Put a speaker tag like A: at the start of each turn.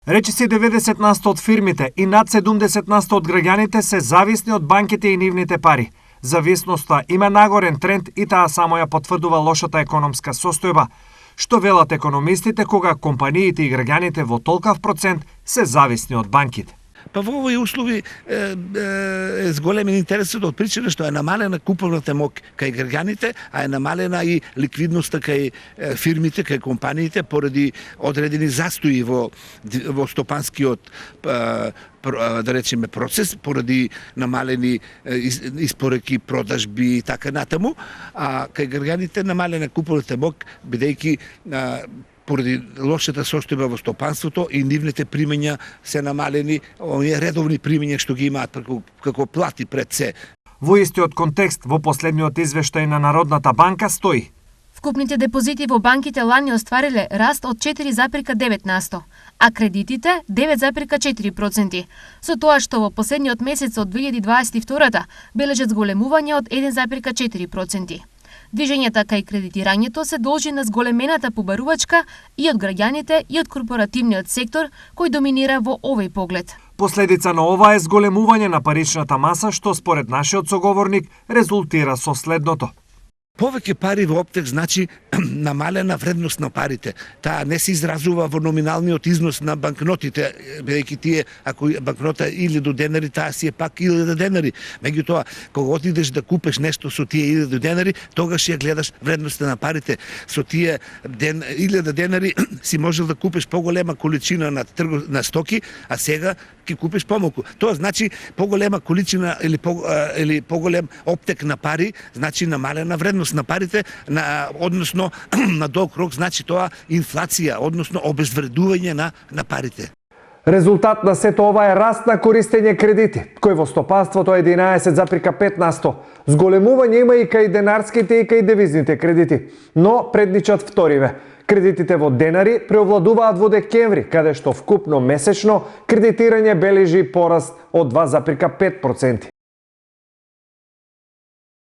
A: Речиси 90% од фирмите и над 70% од граѓаните се зависни од банките и нивните пари. Зависноста има нагорен тренд и таа само ја потврдува лошата економска состојба. Што велат економистите кога компаниите и граѓаните во толкав процент се зависни од банките?
B: Па во овои услови е зголемен интересот од причина што е намалена куповната моќ кај граѓаните, а е намалена и ликвидноста кај фирмите, кај компаниите поради одредени застои во стопанскиот да речеме процес, поради намалени испореки, продажби и така натаму, а кај граѓаните намалена куповната моќ бидејќи поради лошата состојба во стопанството и нивните примања се намалени, оние редовни примања што ги имаат како плати пред се.
A: Во истиот контекст, во последниот извештај на Народната банка стои:
C: вкупните депозити во банките лани оствариле раст од 4,9%, а кредитите 9,4%, со тоа што во последниот месец од 2022 бележат зголемување од 1,4%. Движењата кај кредитирањето се должи на зголемената побарувачка и од граѓаните и од корпоративниот сектор кој доминира во овој поглед.
A: Последица на ова е зголемување на паричната маса што според нашиот соговорник резултира со следното:
B: повеќе пари во оптек значи намалена вредност на парите. Таа не се изразува во номиналниот износ на банкнотите, бидејќи тие, ако банкнота 1000 денари, таа си е пак 1000 денари. Меѓутоа, кога отидеш да купиш нешто со тие 1000 денари, тогаш ја гледаш вредноста на парите. Со тие 1000 денари си можел да купиш поголема количина на стоки, а сега ќе купиш помалку. Тоа значи поголема количина или поголем оптек на пари, значи намалена вредност на парите, односно на долг рок значи тоа инфлација, односно обезвредување на парите.
D: Резултат на сето ова е раст на користење кредити, кој во стопанството е 11,5%. Зголемување има и кај денарските и кај девизните кредити, но предничат вториве. Кредитите во денари преовладуваат во декември, каде што вкупно месечно кредитирање бележи пораст од 2,5%.